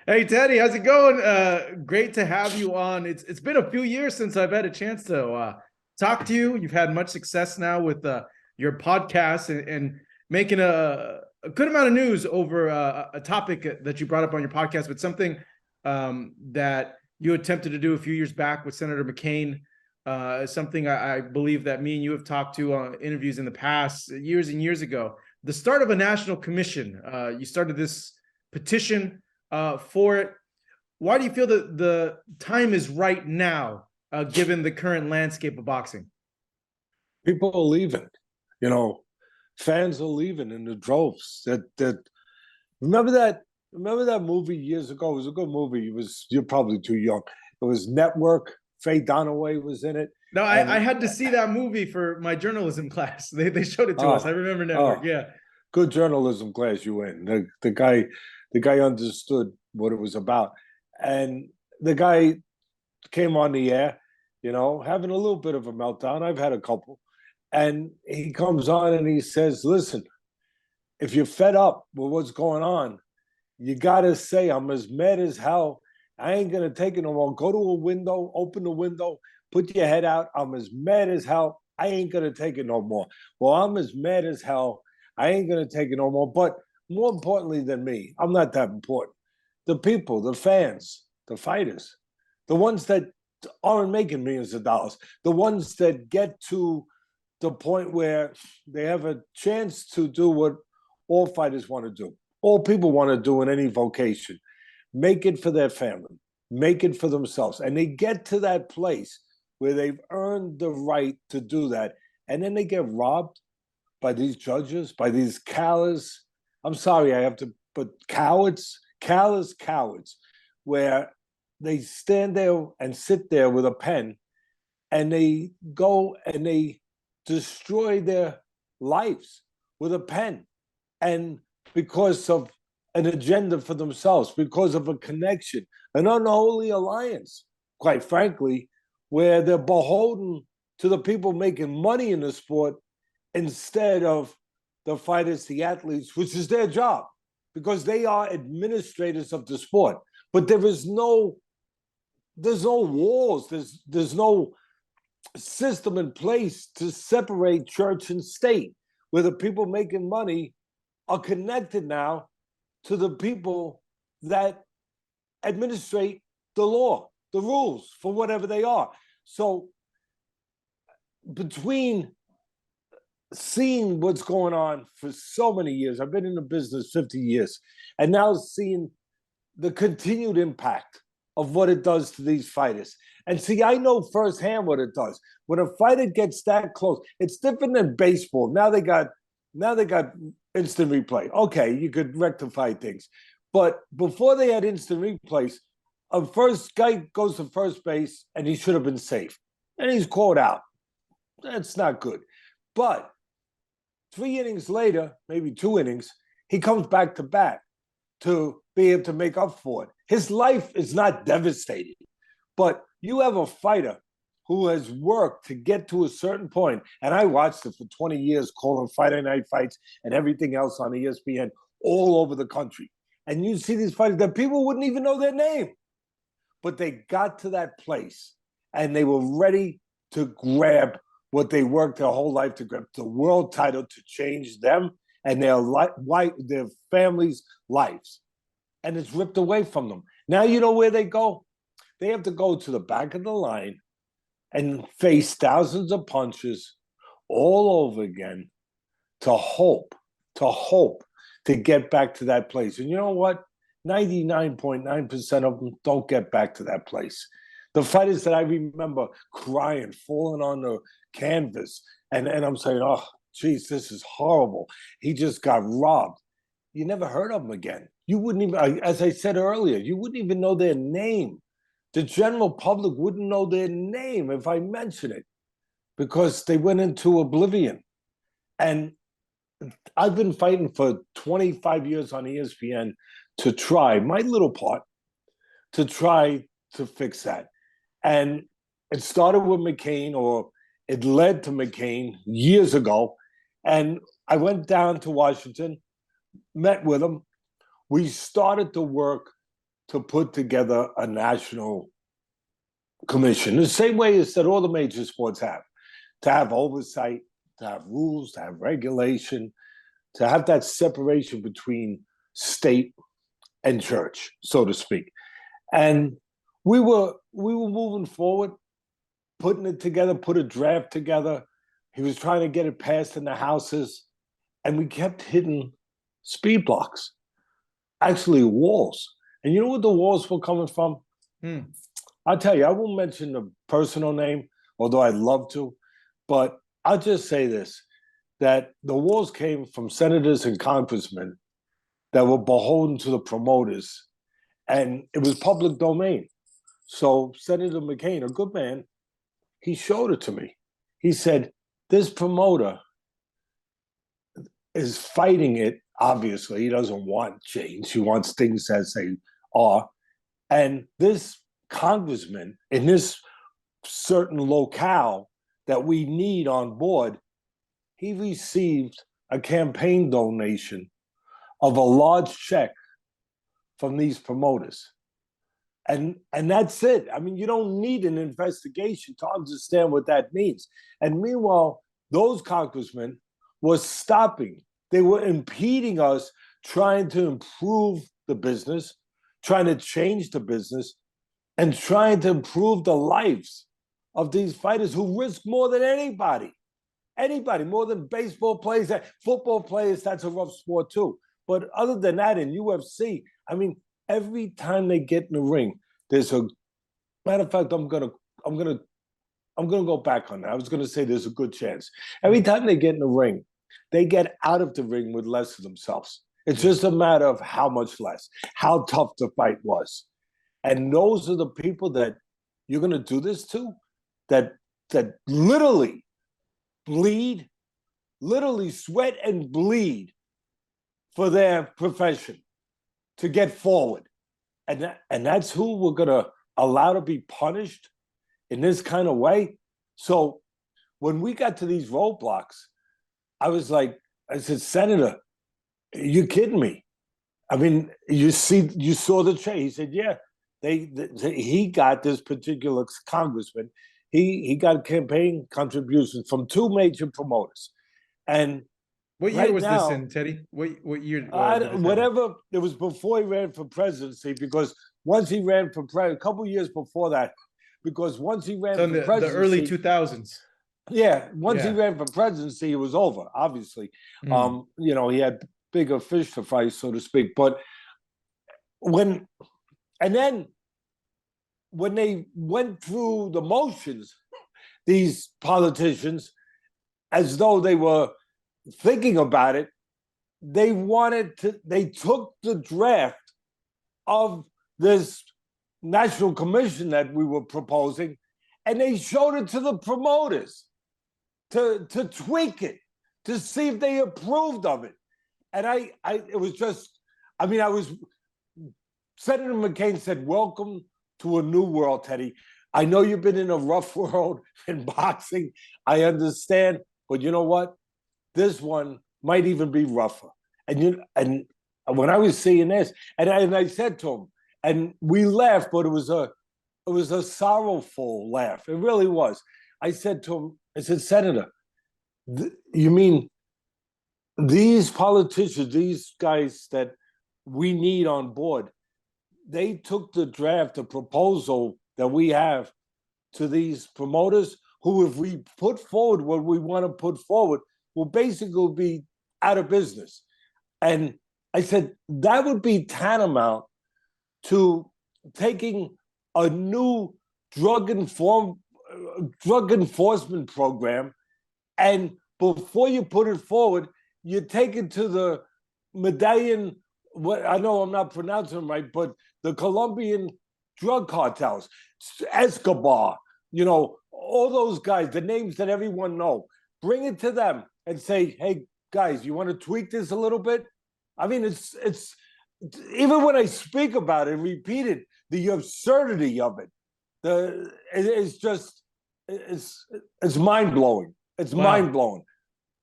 Hey Teddy, how's it going? Great to have you on. It's been a few years since I've had a chance to talk to you. You've had much success now with your podcast and making a good amount of news over a topic that you brought up on your podcast, but something that you attempted to do a few years back with Senator McCain. Something I believe that me and you have talked to on interviews in the past, years and years ago. The start of a national commission. You started this petition for it. Why do you feel that the time is right now, given the current landscape of boxing? People are leaving. You know, fans are leaving in the droves. That remember that remember that movie years ago? It was a good movie. You're probably too young. It was Network. Faye Dunaway was in it. No, I And had to see that movie for my journalism class. They showed it to us. I oh, remember Network. oh, Yeah. good journalism class you in. The guy understood what it was about. And the guy came on the air, having a little bit of a meltdown. I've had a couple. And he comes on and he says, listen, if you're fed up with what's going on, you got to say, I'm as mad as hell. I ain't going to take it no more. Go to a window, open the window, put your head out. I'm as mad as hell. I ain't going to take it no more. Well, I'm as mad as hell. I ain't going to take it no more. But more importantly than me, I'm not that important. The people, the fans, the fighters, the ones that aren't making millions of dollars, the ones that get to the point where they have a chance to do what all fighters want to do, all people want to do in any vocation, make it for their family, make it for themselves. And they get to that place where they've earned the right to do that. And then they get robbed by these judges, by these callous, I'm sorry, I have to, but cowards, callous cowards, where they stand there and sit there with a pen and they go and they destroy their lives with a pen. And because of an agenda for themselves, because of a connection, an unholy alliance, quite frankly, where they're beholden to the people making money in the sport instead of the fighters, the athletes, which is their job, because they are administrators of the sport. But there's no walls, there's no system in place to separate church and state, where the people making money are connected now to the people that administrate the law, the rules for whatever they are. So between seeing what's going on for so many years, I've been in the business 50 years, and now seeing the continued impact of what it does to these fighters. And see, I know firsthand what it does. When a fighter gets that close, it's different than baseball. Now they got instant replay. Okay, you could rectify things. But before they had instant replays, a first guy goes to first base and he should have been safe. And he's called out. That's not good. But 3 innings later, maybe 2 innings, he comes back to bat to be able to make up for it. His life is not devastated. But you have a fighter who has worked to get to a certain point, and I watched it for 20 years, calling Friday night fights and everything else on ESPN all over the country. And you see these fighters that people wouldn't even know their name, but they got to that place and they were ready to grab what they worked their whole life to grab, the world title, to change them and their families' lives. And it's ripped away from them. Now you know where they go? They have to go to the back of the line and face thousands of punches all over again to hope to get back to that place. And you know what? 99.9% of them don't get back to that place. The fighters that I remember crying, falling on the canvas, and I'm saying, oh, geez, this is horrible. He just got robbed. You never heard of them again. You wouldn't even, as I said earlier, you wouldn't even know their name. The general public wouldn't know their name if I mention it, because they went into oblivion. And I've been fighting for 25 years on ESPN to try my little part to try to fix that. And it started with McCain, or it led to McCain years ago. And I went down to Washington, met with him. We started to work to put together a national commission, the same way as that all the major sports have, to have oversight, to have rules, to have regulation, to have that separation between state and church, so to speak. And we were moving forward, putting it together, put a draft together. He was trying to get it passed in the houses, and we kept hitting speed blocks, actually walls. And you know what the walls were coming from? I'll tell you, I won't mention the personal name, although I'd love to, but I'll just say this, that the walls came from senators and congressmen that were beholden to the promoters, and it was public domain. So Senator McCain, a good man, he showed it to me. He said, this promoter is fighting it, obviously. He doesn't want change. He wants things as they are. And this congressman in this certain locale that we need on board, he received a campaign donation of a large check from these promoters. And that's it. I mean, you don't need an investigation to understand what that means. And meanwhile, those congressmen were stopping. They were impeding us trying to improve the business, trying to change the business, and trying to improve the lives of these fighters who risk more than anybody. Anybody, more than baseball players, football players, that's a rough sport too. But other than that, in UFC, I mean, every time they get in the ring, there's a matter of fact, I'm gonna go back on that. I was gonna say there's a good chance. Every time they get in the ring, they get out of the ring with less of themselves. It's just a matter of how much less, how tough the fight was. And those are the people that you're gonna do this to, that literally bleed, literally sweat and bleed for their profession to get forward. And that's who we're going to allow to be punished in this kind of way. So when we got to these roadblocks, I said, Senator, are you kidding me? I mean, you saw the change. He said, yeah, he got this particular congressman. He got campaign contributions from two major promoters. And what year was this in, Teddy? What year? Whatever. It was before he ran for presidency, because once he ran for president, a couple of years before that, because once he ran for presidency, the early 2000s. Yeah, once he ran for presidency, it was over. Obviously, he had bigger fish to fry, so to speak. But when they went through the motions, these politicians, as though they were thinking about it, they took the draft of this national commission that we were proposing, and they showed it to the promoters to tweak it, to see if they approved of it. And Senator McCain said, welcome to a new world, Teddy. I know you've been in a rough world in boxing. I understand, but you know what? This one might even be rougher. And when I was seeing this, and I said to him, and we laughed, but it was a sorrowful laugh. It really was. I said to him, I said, Senator, you mean these politicians, these guys that we need on board, they took the draft, the proposal that we have to these promoters who, if we put forward what we want to put forward, will basically be out of business. And I said, that would be tantamount to taking a new drug enforcement program, and before you put it forward, you take it to the medallion, I know I'm not pronouncing them right, but the Colombian drug cartels, Escobar, all those guys, the names that everyone know, bring it to them and say, hey, guys, you want to tweak this a little bit? I mean, it's even when I speak about it and repeat it, the absurdity of it, it's mind-blowing. It's mind-blowing.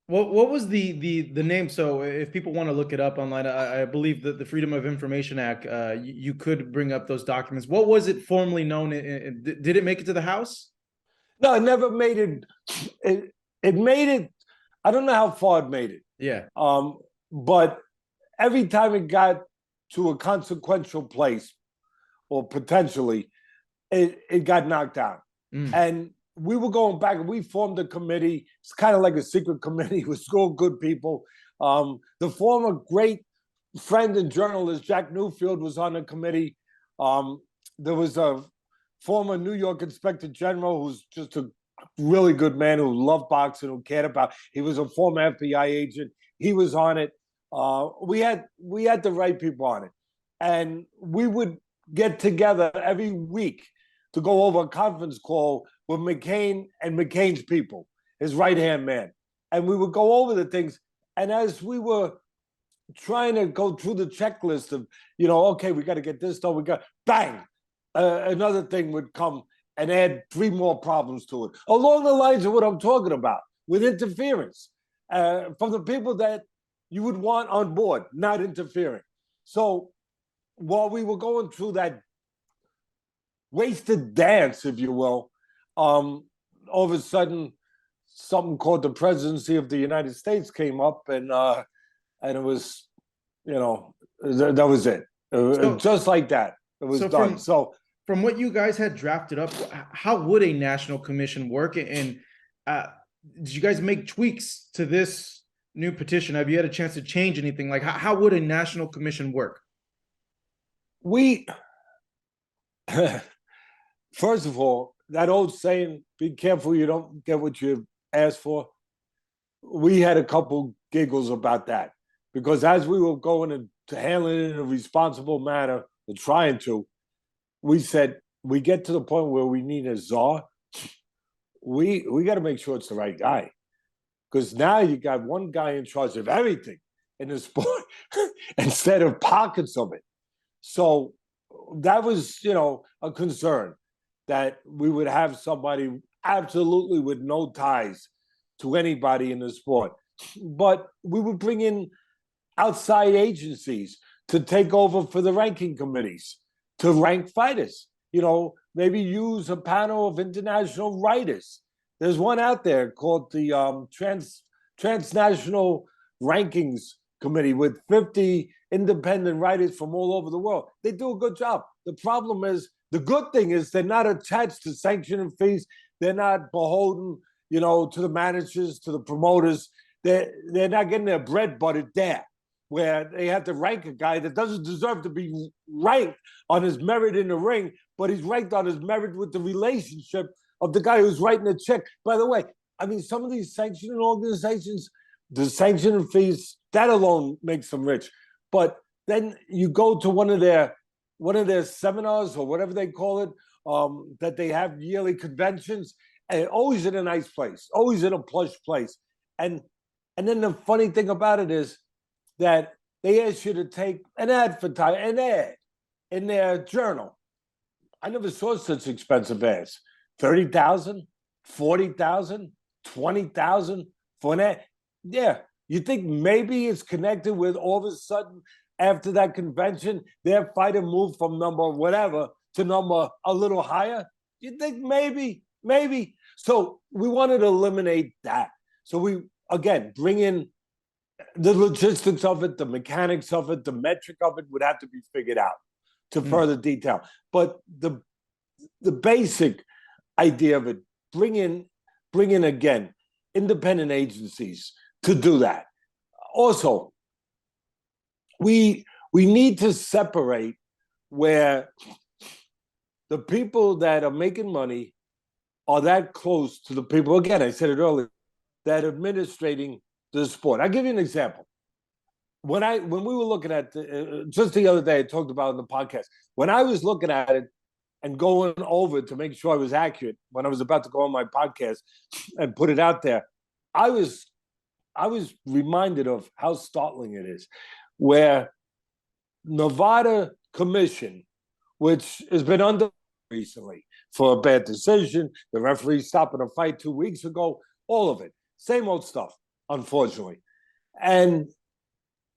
What was the name? So if people want to look it up online, I believe that the Freedom of Information Act, you could bring up those documents. What was it formerly known? Did it make it to the House? No, it never made it. It made it. I don't know how far it made it. Yeah. But every time it got to a consequential place, or potentially, it got knocked out. Mm. And we were going back, and we formed a committee. It's kind of like a secret committee with all good people. The former great friend and journalist Jack Newfield was on the committee. There was a former New York Inspector General who's just a really good man who loved boxing, who cared about. He was a former FBI agent. He was on it. We had the right people on it, and we would get together every week to go over a conference call with McCain and McCain's people, his right-hand man. And we would go over the things. And as we were trying to go through the checklist of, okay, we got to get this done, bang, another thing would come and add 3 more problems to it. Along the lines of what I'm talking about, with interference from the people that you would want on board, not interfering. So while we were going through that wasted dance, if you will, all of a sudden, something called the presidency of the United States came up, and it was, that was it. Just like that, it was done. From what you guys had drafted up, how would a national commission work? And did you guys make tweaks to this new petition? Have you had a chance to change anything? Like, how would a national commission work? First of all, that old saying, be careful you don't get what you asked for. We had a couple giggles about that, because as we were going to handle it in a responsible manner, or trying to, we said, we get to the point where we need a czar. We got to make sure it's the right guy. Because now you got one guy in charge of everything in the sport instead of pockets of it. So that was, a concern, that we would have somebody absolutely with no ties to anybody in the sport. But we would bring in outside agencies to take over for the ranking committees, to rank fighters. Maybe use a panel of international writers. There's one out there called the Transnational Rankings Committee with 50 independent writers from all over the world. They do a good job. The problem is, the good thing is they're not attached to sanctioning fees. They're not beholden, to the managers, to the promoters. They're not getting their bread buttered there, where they have to rank a guy that doesn't deserve to be ranked on his merit in the ring, but he's ranked on his merit with the relationship of the guy who's writing the check. By the way, some of these sanctioning organizations, the sanctioning fees, that alone makes them rich. But then you go to one of their seminars, or whatever they call it, that they have yearly conventions, and always in a nice place, always in a plush place. And then the funny thing about it is that they ask you to take an ad in their journal. I never saw such expensive ads. $30,000, $40,000, $20,000 for an ad. Yeah, you think maybe it's connected with, all of a sudden, after that convention, their fighter moved from number whatever to number a little higher? You think maybe? So we wanted to eliminate that. So we, again, bring in the logistics of it, the mechanics of it, the metric of it would have to be figured out to further detail. But the basic idea of it, bring in again, independent agencies to do that. Also, we need to separate where the people that are making money are that close to the people, again, I said it earlier, that are administrating the sport. I'll give you an example. When we were looking at just the other day, I talked about in the podcast, when I was looking at it and going over to make sure I was accurate when I was about to go on my podcast and put it out there, I was reminded of how startling it is, where Nevada Commission, which has been under recently for a bad decision, the referee stopping a fight 2 weeks ago, all of it, same old stuff. unfortunately. And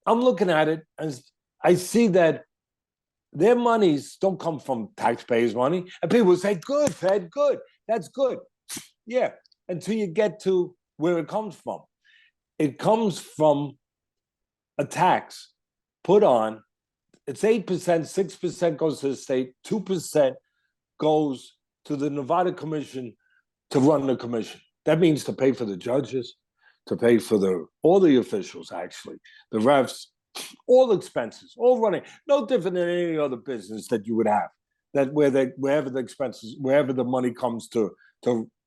I'm looking at it and I see that their monies don't come from taxpayers' money. And people will say, good, Fed, good. That's good. Yeah, until you get to where it comes from. It comes from a tax put on. It's 8%, 6% goes to the state, 2% goes to the Nevada Commission to run the commission. That means to pay for the judges, to pay for all the officials, actually, the refs, all expenses, all running, no different than any other business that you would have. That wherever the expenses, wherever the money comes to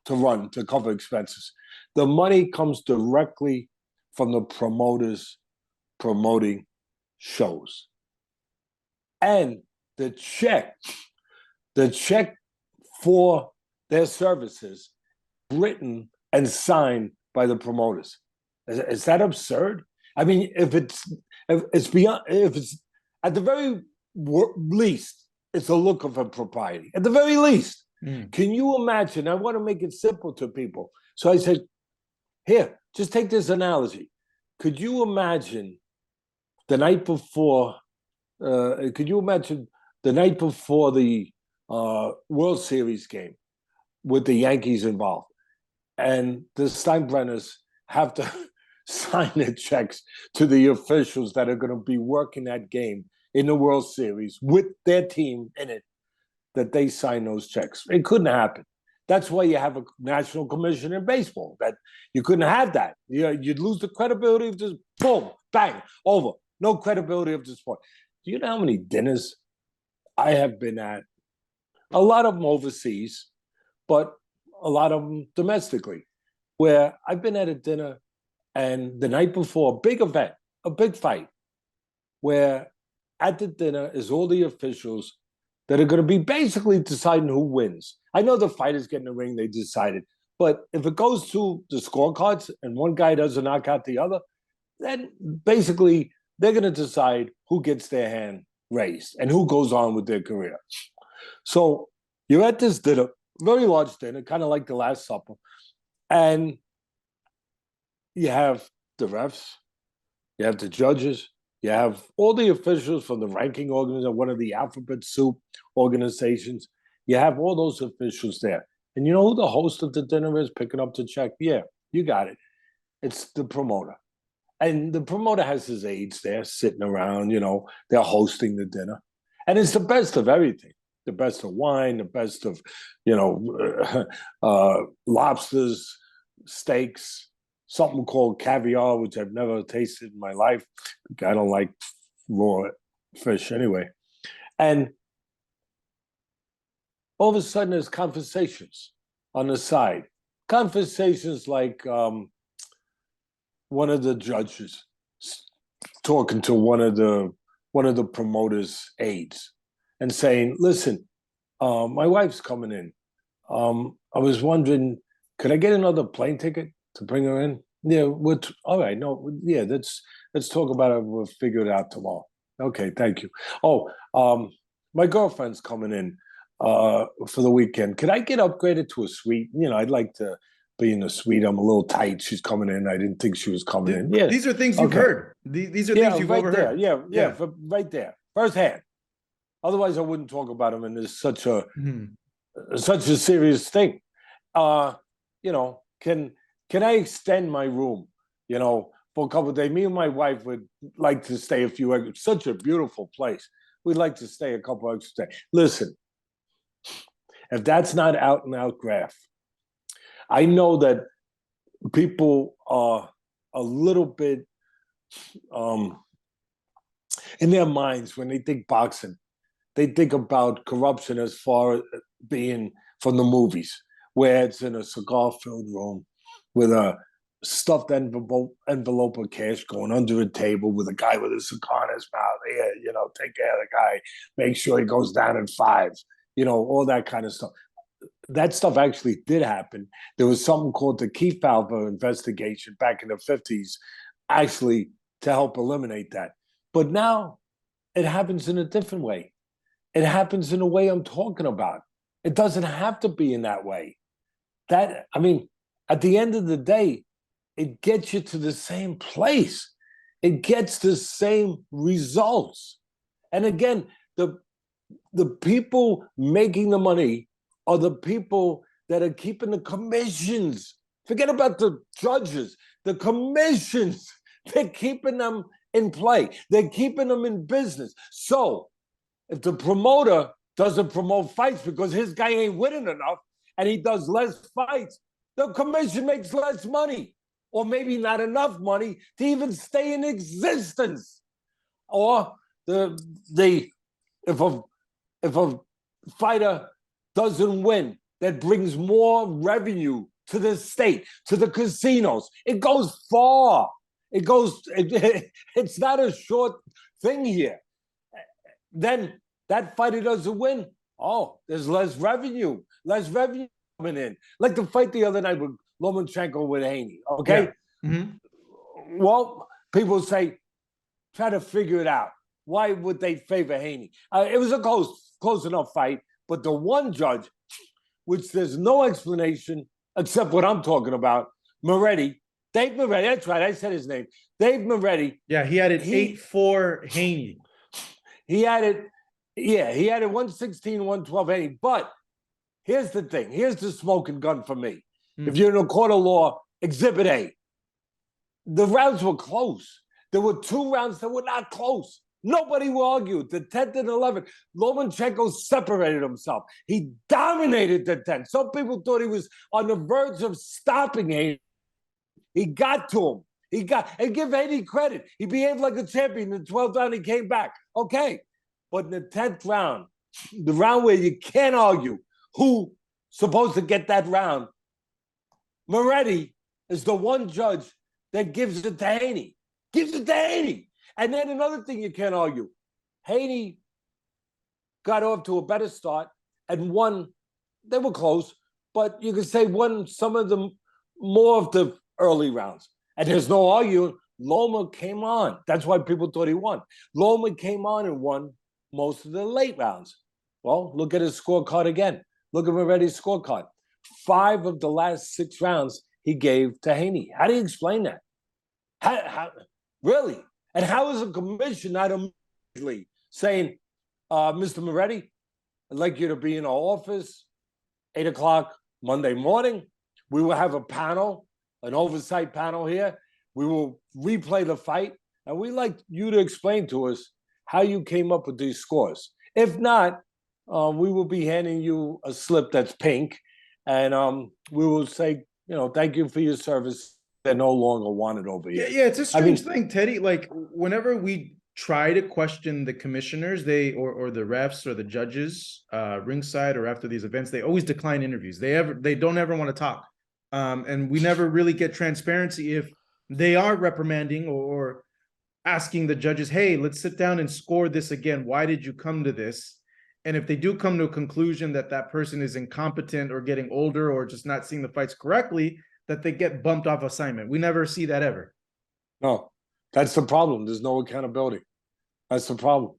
run, to cover expenses, the money comes directly from the promoters promoting shows. And the check for their services written and signed by the promoters. Is that absurd? I mean, if it's at the very least, it's a look of impropriety. At the very least, can you imagine? I want to make it simple to people. So I said, here, just take this analogy. Could you imagine the night before? Could you imagine the night before the World Series game with the Yankees involved, and the Steinbrenners have to sign their checks to the officials that are going to be working that game in the World Series with their team in it, that they sign those checks? It couldn't happen. That's why you have a national commission in baseball, that you couldn't have that. You'd lose the credibility of this, boom, bang, over. No credibility of the sport. Do you know how many dinners I have been at? A lot of them overseas, but a lot of them domestically, where I've been at a dinner and the night before, a big event, a big fight, where at the dinner is all the officials that are going to be basically deciding who wins. I know the fighters get in the ring, they decided. But if it goes to the scorecards and one guy doesn't knock out the other, then basically they're going to decide who gets their hand raised and who goes on with their career. So you're at this dinner, very large dinner, kind of like the Last Supper, and you have the refs, you have the judges, you have all the officials from the ranking organization, one of the alphabet soup organizations. You have all those officials there. And you know who the host of the dinner is picking up the check? Yeah, you got it. It's the promoter. And the promoter has his aides there sitting around, they're hosting the dinner. And it's the best of everything. The best of wine, the best of, lobsters, steaks, something called caviar, which I've never tasted in my life. I don't like raw fish anyway. And all of a sudden there's conversations on the side. Conversations like one of the judges talking to one of the promoters' aides and saying, listen, my wife's coming in. I was wondering, could I get another plane ticket to bring her in? Yeah, all right, no, yeah, let's talk about it. We'll figure it out tomorrow. Okay, thank you. Oh, my girlfriend's coming in for the weekend. Could I get upgraded to a suite? I'd like to be in a suite. I'm a little tight. She's coming in. I didn't think she was coming in. Yeah, these are things you've heard. These are things you've right overheard. There. Yeah, right there, firsthand. Otherwise, I wouldn't talk about them. And it's such a serious thing. Can I extend my room? For a couple of days. Me and my wife would like to stay a few extra. Such a beautiful place. We'd like to stay a couple extra days. Listen, if that's not out and out graft, I know that people are a little bit in their minds when they think boxing. They think about corruption as far as being from the movies, where it's in a cigar-filled room with a stuffed envelope of cash going under a table with a guy with a cigar in his mouth. Yeah, take care of the guy. Make sure he goes down in 5. All that kind of stuff. That stuff actually did happen. There was something called the Kefauver investigation back in the 50s, actually to help eliminate that. But now it happens in a different way. It happens in a way I'm talking about. It doesn't have to be in that way. At the end of the day, it gets you to the same place. It gets the same results. And again, the people making the money are the people that are keeping the commissions. Forget about the judges. The commissions, they're keeping them in play. They're keeping them in business. So if the promoter doesn't promote fights because his guy ain't winning enough and he does less fights, the commission makes less money, or maybe not enough money to even stay in existence. Or if a fighter doesn't win, that brings more revenue to the state, to the casinos. It goes far. It's not a short thing here. Then that fighter doesn't win. Oh, there's less revenue coming in. Like the fight the other night with Lomachenko with Haney, okay? Yeah. Mm-hmm. Well, people say, try to figure it out. Why would they favor Haney? It was a close enough fight, but the one judge, which there's no explanation except what I'm talking about, Dave Moretti, that's right, I said his name. Dave Moretti. Yeah, he had it 8-4 Haney. He had it 116, 112 Haney. But here's the thing. Here's the smoking gun for me. If you're in a court of law, Exhibit A. The rounds were close. There were 2 rounds that were not close. Nobody will argue. The 10th and 11th, Lomachenko separated himself. He dominated the 10th. Some people thought he was on the verge of stopping Haney. He got to him. And give Haney credit. He behaved like a champion. In the 12th round, he came back. Okay. But in the 10th round, the round where you can't argue who's supposed to get that round, Moretti is the one judge that gives it to Haney. And then another thing you can't argue. Haney got off to a better start and won. They were close, but you could say won some of them, more of the early rounds. And there's no arguing. Loma came on. That's why people thought he won. Loma came on and won most of the late rounds. Well, look at his scorecard again. Look at Moretti's scorecard. 5 of the last 6 rounds he gave to Haney. How do you explain that? How really? And how is a commission not immediately saying, Mr. Moretti, I'd like you to be in our office 8 o'clock Monday morning. We will have a panel, an oversight panel here. We will replay the fight. And we'd like you to explain to us how you came up with these scores. If not, we will be handing you a slip that's pink. And we will say, thank you for your service. They're no longer wanted over here. Yeah, it's a strange thing, Teddy. Like whenever we try to question the commissioners, or the refs or the judges, ringside or after these events, they always decline interviews. They don't ever want to talk. And we never really get transparency if they are reprimanding or asking the judges, hey, let's sit down and score this again. Why did you come to this? And if they do come to a conclusion that that person is incompetent or getting older or just not seeing the fights correctly, that they get bumped off assignment. We never see that ever. No, that's the problem. There's no accountability. That's the problem.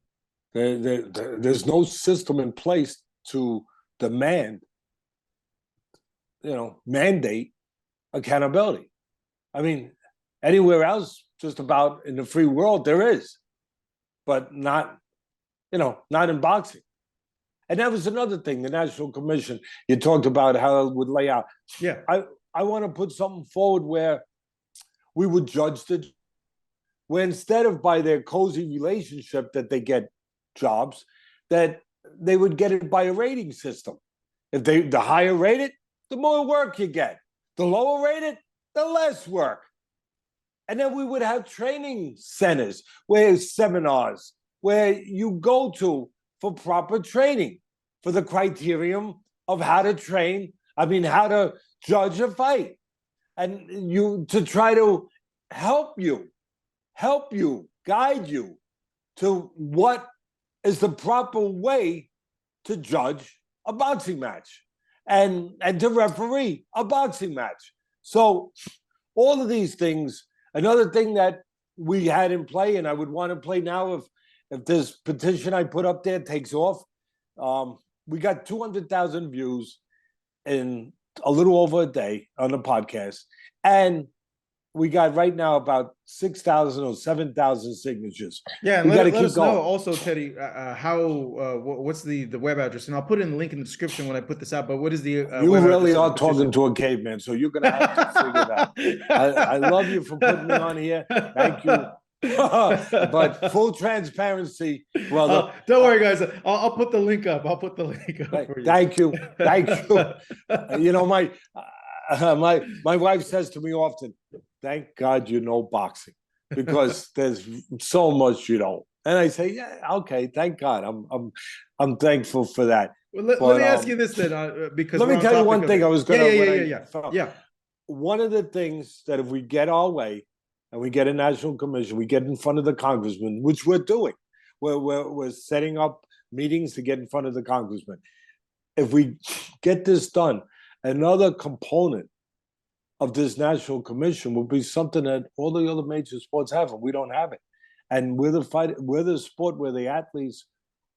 There's no system in place to mandate accountability. I mean, anywhere else, just about in the free world, there is, but not in boxing. And that was another thing, the National Commission, you talked about how it would lay out. Yeah. I want to put something forward where we would judge where instead of by their cozy relationship that they get jobs, that they would get it by a rating system. If the higher rated, the more work you get. The lower rated, the less work. And then we would have training centers, seminars, where you go to for proper training, for the criterion of how to how to judge a fight, and to try to help you, guide you to what is the proper way to judge a boxing match and to referee a boxing match. So all of these things, another thing that we had in play, and I would want to play now if this petition I put up there takes off, we got 200,000 views in a little over a day on the podcast. And we got right now about 6,000 or 7,000 signatures. Yeah, and we got to let keep us going. know also, Teddy, how what's the web address, and I'll put in a link in the description when I put this out. But what is the You web really address of are the talking petition? to a caveman, so you're going to have to figure it out. I love you for putting me on here. Thank you. But full transparency, brother. Don't worry, guys. I'll put the link up. I'll put the link up for you. Thank you. Thank you. You know, my wife says to me often, thank God you know boxing, because there's so much you don't. And I say, yeah, okay, thank God. I'm thankful for that. Well, let me ask you this then, because let me tell you one thing I was gonna yeah. One of the things that if we get our way and we get a national commission, we get in front of the congressman, which we're doing. We're setting up meetings to get in front of the congressman. If we get this done, another component of this national commission will be something that all the other major sports have, and we don't have it. And we're the sport where the athletes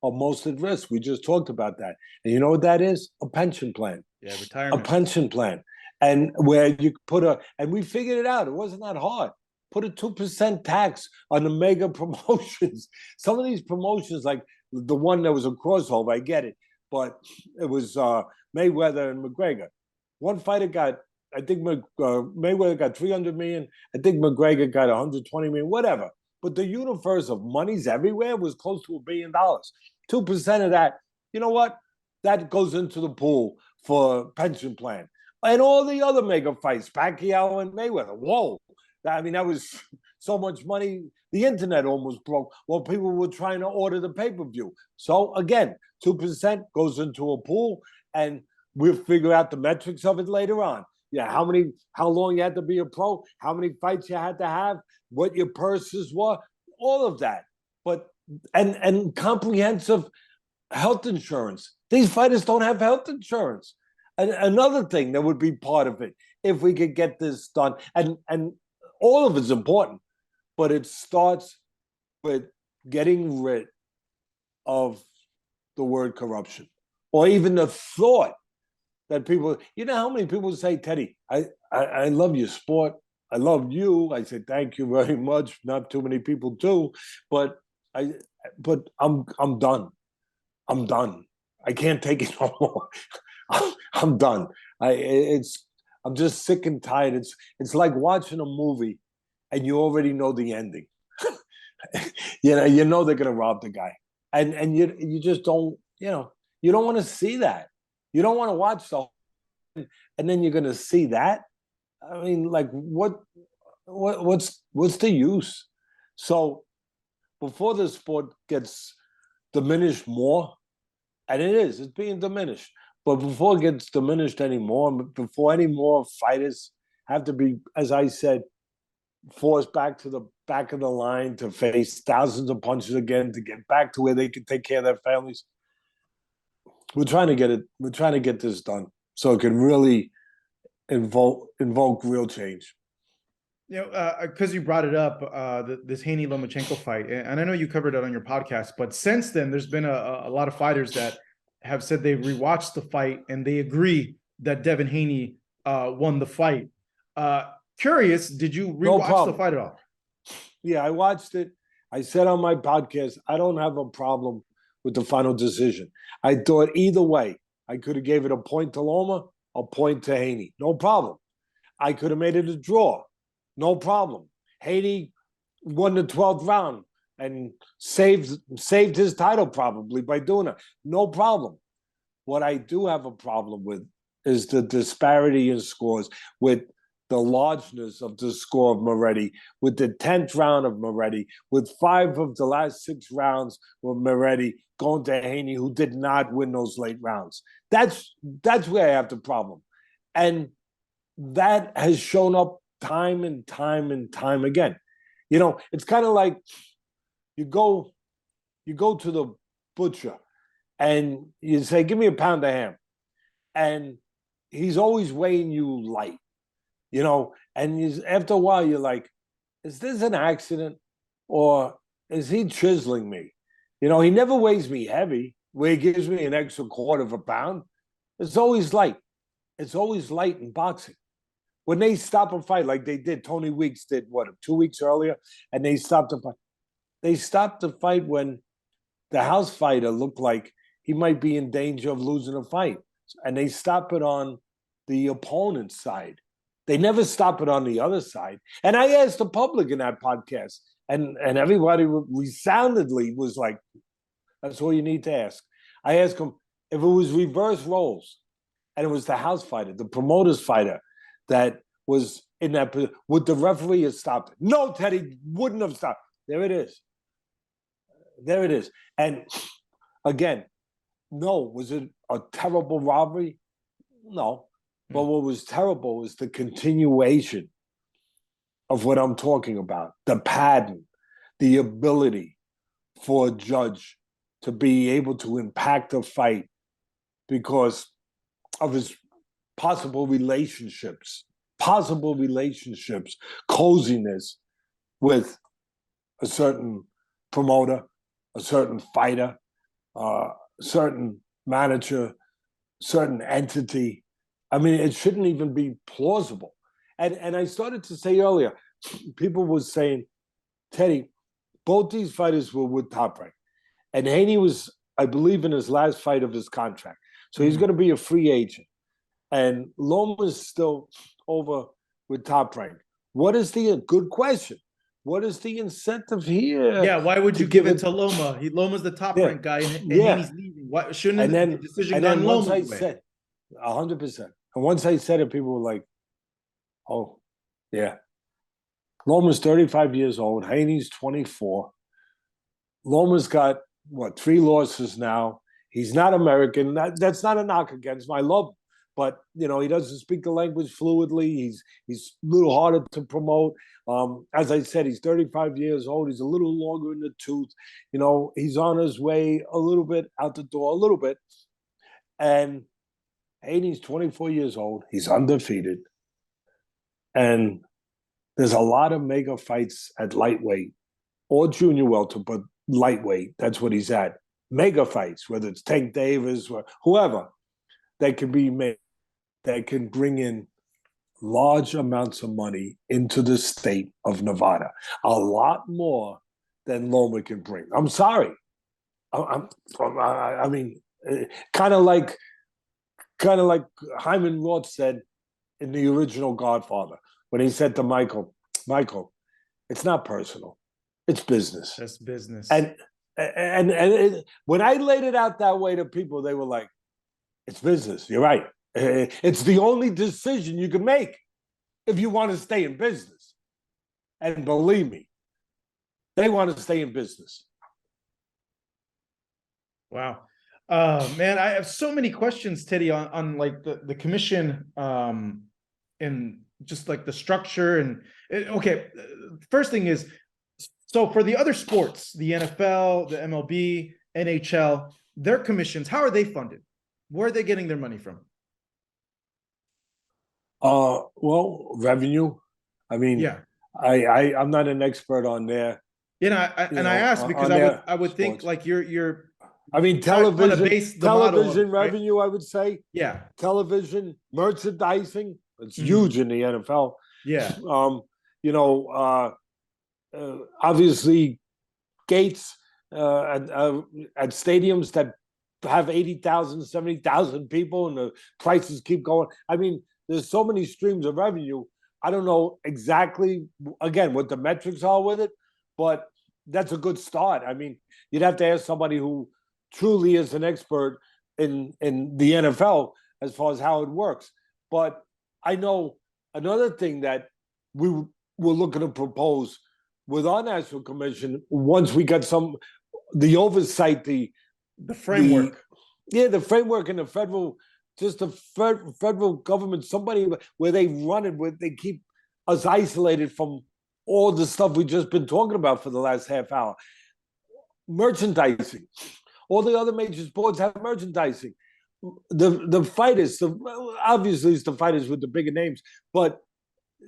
are most at risk. We just talked about that. And you know what that is? A pension plan. Yeah, retirement. A pension plan. And where you put and we figured it out. It wasn't that hard. Put a 2% tax on the mega promotions. Some of these promotions, like the one that was a crossover, I get it. But it was Mayweather and McGregor. One fighter got, I think Mayweather got 300 million. I think McGregor got 120 million, whatever. But the universe of monies everywhere was close to $1 billion. 2% of that, you know what? That goes into the pool for pension plan. And all the other mega fights, Pacquiao and Mayweather. Whoa. I mean, that was so much money. The internet almost broke while people were trying to order the pay-per-view. So again, 2% goes into a pool, and we'll figure out the metrics of it later on. Yeah, how long you had to be a pro, how many fights you had to have, what your purses were, all of that. But and comprehensive health insurance. These fighters don't have health insurance. And another thing that would be part of it, if we could get this done, and all of it's important, but it starts with getting rid of the word corruption, or even the thought that people, you know how many people say, Teddy, I love your sport. I love you. I say, thank you very much. Not too many people do, but I'm done. I'm done. I can't take it no more. I'm done. I'm just sick and tired. It's like watching a movie and you already know the ending. you know they're gonna rob the guy. And you just don't, you don't want to see that. You don't want to watch the whole thing, and then you're gonna see that. I mean, like what's the use? So before the sport gets diminished more, and it's being diminished, but before it gets diminished anymore, before any more fighters have to be, as I said, forced back to the back of the line to face thousands of punches again, to get back to where they can take care of their families. We're trying to get it. We're trying to get this done so it can really invoke real change. Because you brought it up, this Haney Lomachenko fight, and I know you covered it on your podcast, but since then, there's been a lot of fighters that have said they rewatched the fight and they agree that Devin Haney won the fight. Curious, did you rewatch the fight at all? Yeah, I watched it. I said on my podcast, I don't have a problem with the final decision. I thought either way, I could have gave it a point to Loma, a point to Haney. No problem. I could have made it a draw. No problem. Haney won the 12th round and saved his title probably by doing it. No problem. What I do have a problem with is the disparity in scores, with the largeness of the score of Moretti, with the 10th round of Moretti, with 5 of the last 6 rounds of Moretti going to Haney, who did not win those late rounds. That's where I have the problem. And that has shown up time and time and time again. It's kind of like you go to the butcher and you say, give me a pound of ham. And he's always weighing you light, and after a while you're like, is this an accident or is he chiseling me? He never weighs me heavy where he gives me an extra quarter of a pound. It's always light. It's always light in boxing. when they stop a fight like they did, Tony Weeks did, 2 weeks earlier, and they stopped the fight. They stopped the fight when the house fighter looked like he might be in danger of losing a fight. And they stop it on the opponent's side. They never stop it on the other side. And I asked the public in that podcast, and everybody resoundingly was like, that's all you need to ask. I asked them if it was reverse roles and it was the house fighter, the promoter's fighter that was in that, would the referee have stopped it? No, Teddy wouldn't have stopped. There it is. There it is. And again, no, was it a terrible robbery? No. But what was terrible was the continuation of what I'm talking about, the pattern, the ability for a judge to be able to impact a fight because of his possible relationships, coziness with a certain promoter, a certain fighter, certain manager, certain entity. I mean, it shouldn't even be plausible. And I started to say earlier, people were saying, Teddy, both these fighters were with Top Rank. And Haney was, I believe, in his last fight of his contract. So he's going to be a free agent. And Loma's still over with Top Rank. What is good question. What is the incentive here? Yeah, why would you give it to Loma? Loma's the top ranked guy, and Haney's leaving. Why shouldn't the decision go on Loma's way? I said 100%. And once I said it, people were like, "Oh, yeah." Loma's 35 years old. Haney's 24. Loma's got 3 losses now. He's not American. That's not a knock against him. I love him. But, he doesn't speak the language fluidly. He's a little harder to promote. As I said, he's 35 years old. He's a little longer in the tooth. He's on his way a little bit out the door, a little bit. And Haney's 24 years old. He's undefeated. And there's a lot of mega fights at lightweight or junior welter, but lightweight. That's what he's at. Mega fights, whether it's Tank Davis or whoever, that can be made, that can bring in large amounts of money into the state of Nevada. A lot more than Loma can bring. I'm sorry. I mean, kind of like Hyman Roth said in the original Godfather, when he said to Michael, it's not personal, it's business. That's business. And when I laid it out that way to people, they were like, it's business. You're right. It's the only decision you can make if you want to stay in business. And believe me, they want to stay in business. Wow. Man, I have so many questions, Teddy, on like the commission and just like the structure. And okay, first thing is, so for the other sports, the NFL, the MLB, NHL, their commissions, how are they funded? Where are they getting their money from? Well, revenue. I mean, yeah, I'm not an expert on there. I asked because I would think like you're. I mean, television model, revenue. Right? I would say. Yeah. Television merchandising. It's huge in the NFL. Yeah. Obviously, gates at stadiums that have 80,000, 70,000 people, and the prices keep going. I mean, there's so many streams of revenue. I don't know exactly, again, what the metrics are with it, but that's a good start. I mean, you'd have to ask somebody who truly is an expert in the NFL as far as how it works. But I know another thing that we were looking to propose with our National Commission, once we got the oversight, the framework. The framework and the federal government, somebody where they run it, where they keep us isolated from all the stuff we've just been talking about for the last half hour. Merchandising. All the other major sports have merchandising. The fighters, obviously it's the fighters with the bigger names, but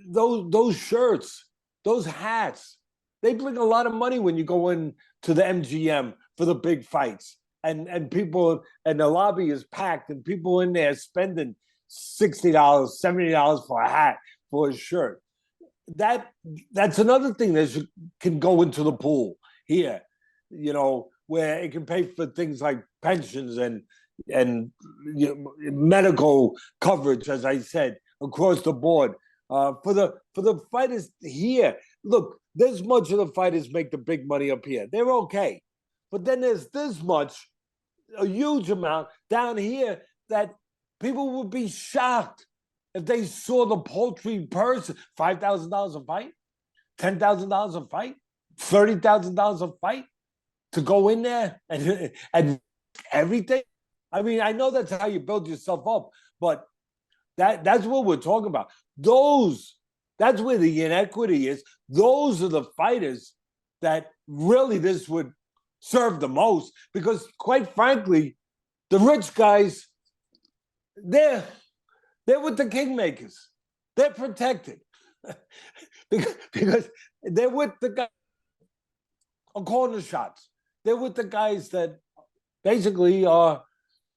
those shirts, those hats, they bring a lot of money when you go in to the MGM for the big fights. And people, and the lobby is packed, and people in there spending $60, $70 for a hat, for a shirt. That's another thing that can go into the pool here, where it can pay for things like pensions and medical coverage, as I said, across the board. For the fighters here, look, this much of the fighters make the big money up here. They're okay. But then there's this much, a huge amount down here that people would be shocked if they saw the paltry purse, $5,000 a fight, $10,000 a fight, $30,000 a fight to go in there and everything. I mean, I know that's how you build yourself up, but that's what we're talking about. That's where the inequity is. Those are the fighters that really this would serve the most, because quite frankly, the rich guys, they're with the kingmakers. They're protected because they're with the guys on corner shots. They're with the guys that basically are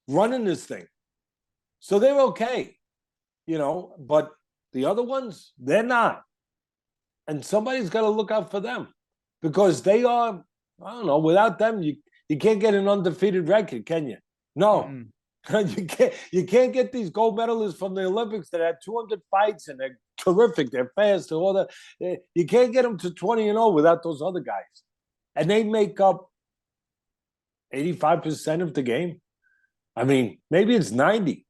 running this thing. So they're okay, but the other ones, they're not. And somebody's got to look out for them, because they are, I don't know, without them, you can't get an undefeated record, can you? No. Mm-hmm. You can't get these gold medalists from the Olympics that had 200 fights and they're terrific, they're fast, and all that. You can't get them to 20-0 without those other guys. And they make up 85% of the game. I mean, maybe it's 90.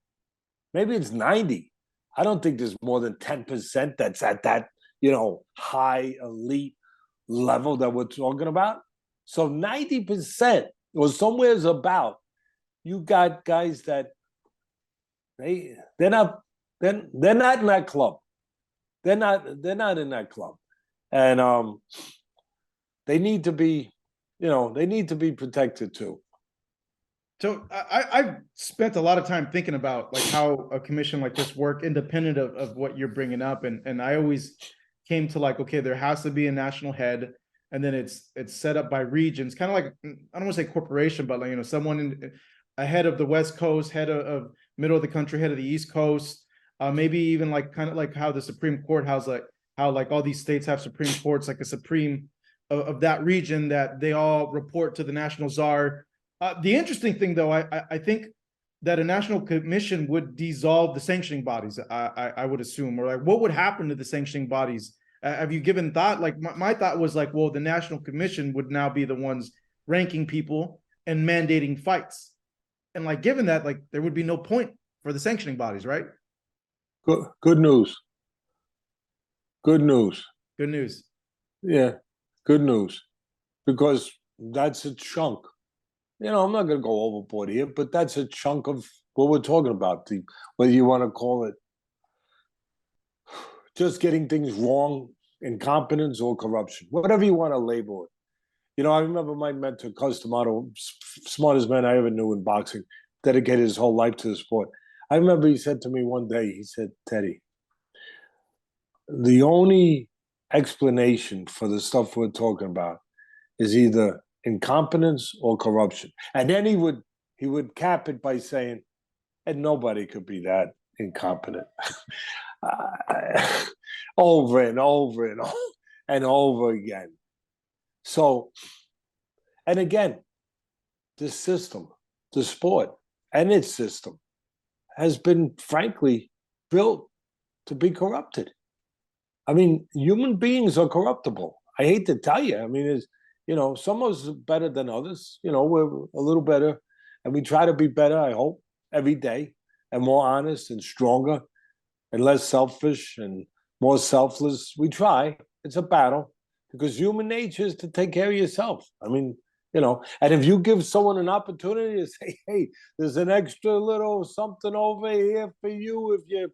Maybe it's 90. I don't think there's more than 10% that's at that, high elite level that we're talking about. So 90% or somewhere's about, you got guys that they're not in that club. They're not in that club. And they need to be, they need to be protected too. So I've spent a lot of time thinking about like how a commission like this work independent of what you're bringing up. And I always came to like, okay, there has to be a national head, and then it's set up by regions, kind of like, I don't want to say corporation, but like, someone ahead of the West Coast, head of middle of the country, head of the East Coast, maybe even like kind of like how the Supreme Court, how like all these states have Supreme Courts, like a Supreme of that region that they all report to the national czar. The interesting thing, though, I think that a national commission would dissolve the sanctioning bodies, I would assume, or like what would happen to the sanctioning bodies? Have you given thought? Like my thought was like, well, the national commission would now be the ones ranking people and mandating fights. And like, given that, like, there would be no point for the sanctioning bodies, right? Good news. Good news. Good news. Yeah, good news. Because that's a chunk. I'm not going to go overboard here, but that's a chunk of what we're talking about. Whether you want to call it just getting things wrong, incompetence, or corruption, whatever you want to label it. I remember my mentor, Cus D'Amato, smartest man I ever knew in boxing, dedicated his whole life to the sport. I remember he said to me one day, he said, Teddy, the only explanation for the stuff we're talking about is either incompetence or corruption. And then he would cap it by saying, and nobody could be that incompetent. Over and over and over again. So, and again, this system, the sport and its system has been, frankly, built to be corrupted. I mean, human beings are corruptible. I hate to tell you. I mean, it's, some of us are better than others. We're a little better, and we try to be better, I hope, every day, and more honest and stronger and less selfish and more selfless. We try. It's a battle, because human nature is to take care of yourself. I mean, and if you give someone an opportunity to say, hey, there's an extra little something over here for you if you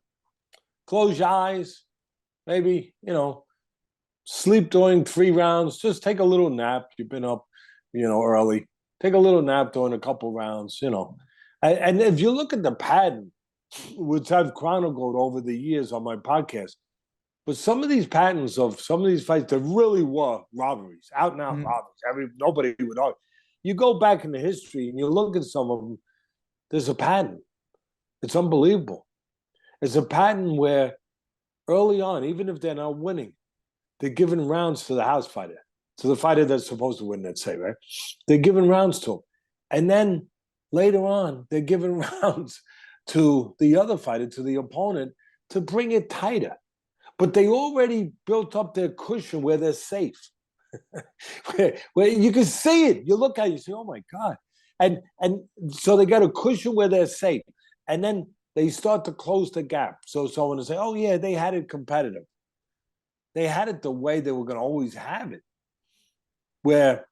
close your eyes, maybe, sleep during 3 rounds, just take a little nap. You've been up, early. Take a little nap during a couple rounds, And if you look at the pattern, which I've chronicled over the years on my podcast, but some of these patterns of some of these fights that really were robberies, out and out robberies. Nobody would argue. You go back into history and you look at some of them, there's a pattern. It's unbelievable. It's a pattern where early on, even if they're not winning, they're giving rounds to the house fighter, to the fighter that's supposed to win, let's say, right? They're giving rounds to him. And then later on, they're giving rounds to the other fighter, to the opponent, to bring it tighter. But they already built up their cushion where they're safe. where you can see it. You look at it, you say, oh my God. And so they got a cushion where they're safe. And then they start to close the gap. So someone will say, oh yeah, they had it competitive. They had it the way they were going to always have it, where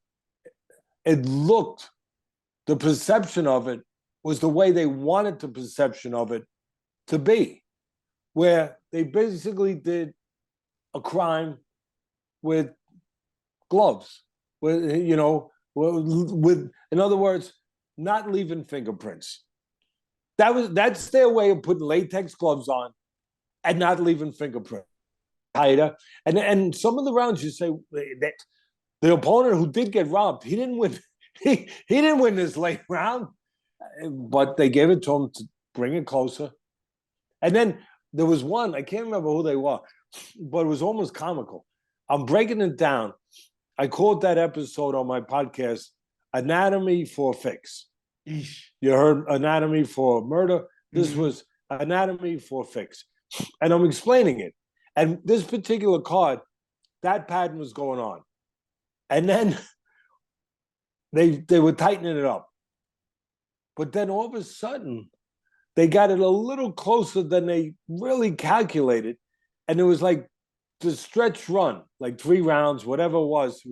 it looked, the perception of it was the way they wanted the perception of it to be, where they basically did a crime with gloves, with, in other words, not leaving fingerprints. That's their way of putting latex gloves on and not leaving fingerprints. Tighter. And some of the rounds you say that the opponent who did get robbed, he didn't win. He didn't win this late round, but they gave it to him to bring it closer. And then there was one, I can't remember who they were, but it was almost comical. I'm breaking it down. I called that episode on my podcast Anatomy for Fix. Eesh. You heard Anatomy for Murder. This was Anatomy for Fix. And I'm explaining it. And this particular card, that pattern was going on. And then they were tightening it up. But then all of a sudden, they got it a little closer than they really calculated. And it was like the stretch run, like 3 rounds, whatever it was,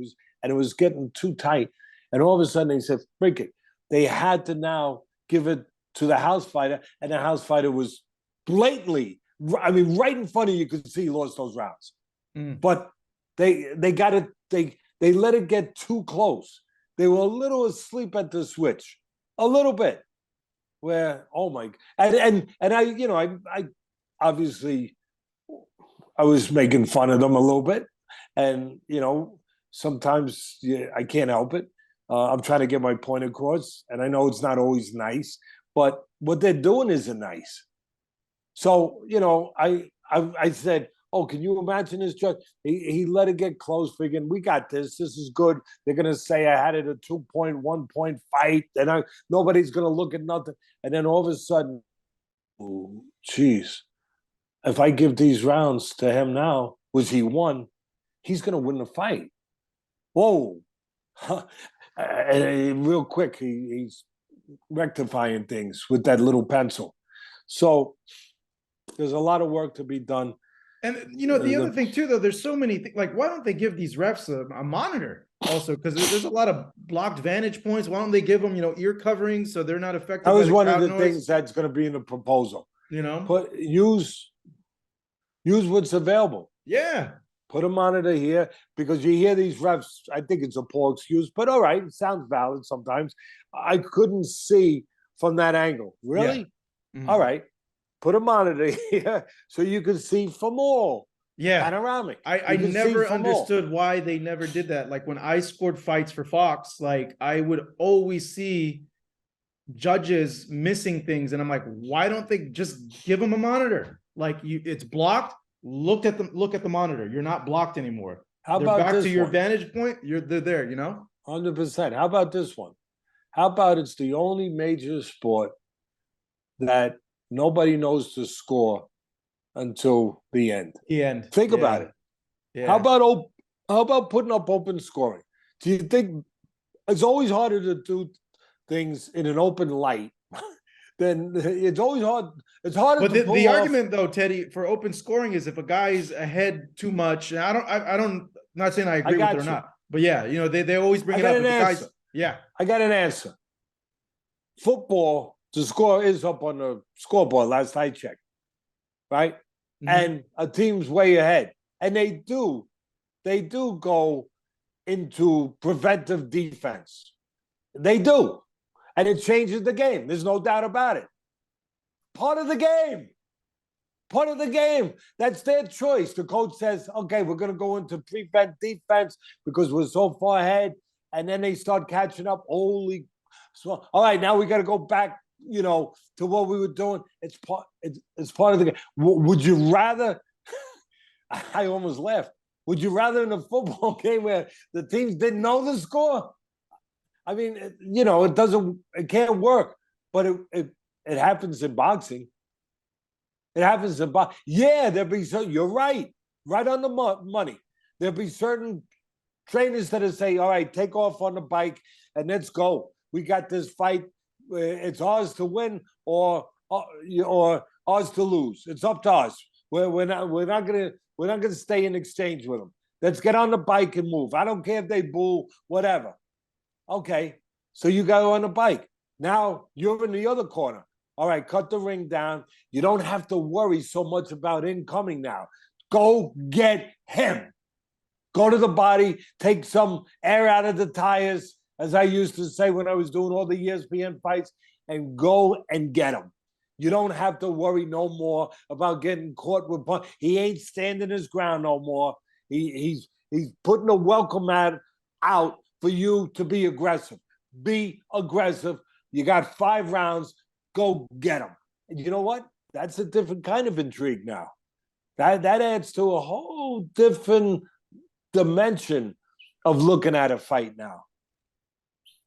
and it was getting too tight. And all of a sudden they said, break it. They had to now give it to the house fighter, and the house fighter was blatantly, I mean, right in front of you could see he lost those rounds. But they got it, they let it get too close. They were a little asleep at the switch, a little bit. Where, oh my, and I obviously I was making fun of them a little bit, and sometimes I can't help it. I'm trying to get my point across, and I know it's not always nice, but what they're doing isn't nice. So I said, oh, can you imagine this judge? He let it get close, figuring we got this. This is good. They're gonna say I had it a 2.1 point fight, and nobody's gonna look at nothing. And then all of a sudden, oh, geez, if I give these rounds to him now, which he won, he's gonna win the fight. Whoa! And real quick, he's rectifying things with that little pencil. So there's a lot of work to be done. And the other thing too, though, there's so many things. Like, why don't they give these refs a monitor also? Because there's a lot of blocked vantage points. Why don't they give them, ear coverings so they're not affected? That was one of the things that's going to be in the proposal. But use what's available. Yeah. Put a monitor here, because you hear these refs. I think it's a poor excuse, but all right, it sounds valid sometimes. I couldn't see from that angle. Really? Yeah. All right. Put a monitor here so you can see from all. Yeah. Panoramic. I never understood why they never did that. Like when I scored fights for Fox, like I would always see judges missing things. And I'm like, why don't they just give them a monitor? Like it's blocked. Look at the monitor. You're not blocked anymore. How about back this to your one? Vantage point? They're there, 100%. How about this one? How about it's the only major sport that nobody knows the score until the end. Think about it. Yeah. How about putting up open scoring? Do you think it's always harder to do things in an open light? Then it's always hard. It's harder. But the argument, though, Teddy, for open scoring is if a guy's ahead too much. And I'm not saying I agree with it or not, but yeah, they always bring it up. Guys, yeah, I got an answer. Football, the score is up on the scoreboard. Last I checked, right? And a team's way ahead, and they do go into preventive defense. They do. And it changes the game. There's no doubt about it. Part of the game. That's their choice. The coach says, okay, we're going to go into prevent defense because we're so far ahead. And then they start catching up. All right, now we got to go back, to what we were doing. It's part of the game. Would you rather I almost laughed. Would you rather in a football game where the teams didn't know the score? I mean, it can't work, but it happens in boxing. It happens in boxing. Yeah, you're right on the money. There'll be certain trainers that will say, all right, take off on the bike and let's go. We got this fight. It's ours to win or ours to lose. It's up to us. We're not gonna stay in exchange with them. Let's get on the bike and move. I don't care if they boo, whatever. Okay, so you go on the bike. Now you're in the other corner. All right, cut the ring down. You don't have to worry so much about incoming now. Go get him. Go to the body, take some air out of the tires, as I used to say when I was doing all the ESPN fights, and go and get him. You don't have to worry no more about getting caught with punch. He ain't standing his ground no more. He's putting a welcome mat out for you to be aggressive. Be aggressive. You got 5 rounds. Go get him. And you know what? That's a different kind of intrigue now. That adds to a whole different dimension of looking at a fight now.